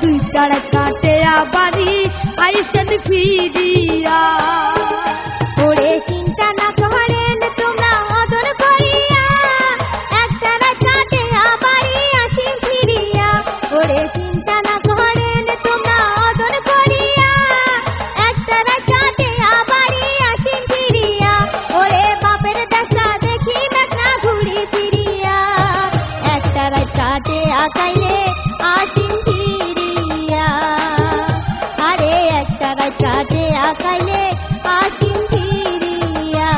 দুইটার কাটিয়া বাড়ি আইসেন ফিরিয়া। ওরে চিন্তা না করেন তোমরা অদর করিয়া, একটা রাত কাটিয়া বাড়ি আসি ফিরিয়া। ওরে চিন্তা না করেন তোমরা অদর করিয়া, একটা রাত কাটিয়া বাড়ি আসি ফিরিয়া। ওরে বাপের দেখা দেখি মেঘনা ঘুরি ফিরিয়া, একটা রাত কাটিয়া খাইলে আসি ফিরিয়া। আরে একটা রাত কাটিয়া খাইলে আসি ফিরিয়া।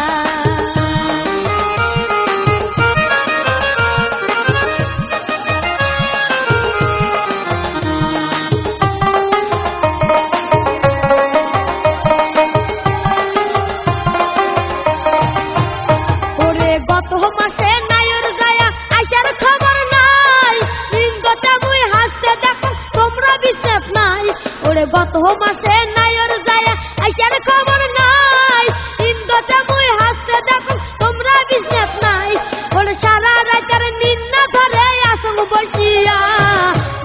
ওরে গত মাসে নায়র গায়া আইসার খবর নাই, ইন্দতে মুই হাসতে দেখো তোমরা বিশ্বাস নাই। ওরে গত মাসে নায়র গায়া আইসার খবর নাই, ইন্দতে মুই হাসতে দেখো তোমরা বিশ্বাস নাই। ওরে সারা রাতের নিন্না ধরে আসং বসিয়া,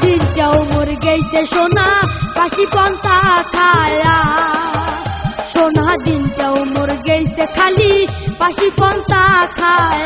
দিনটাও মোর গেইছে সোনা কাশি পন্থা খায়া। সোনা দিনটাও মোর গেইছে খালি পাশি পন্থা খায়।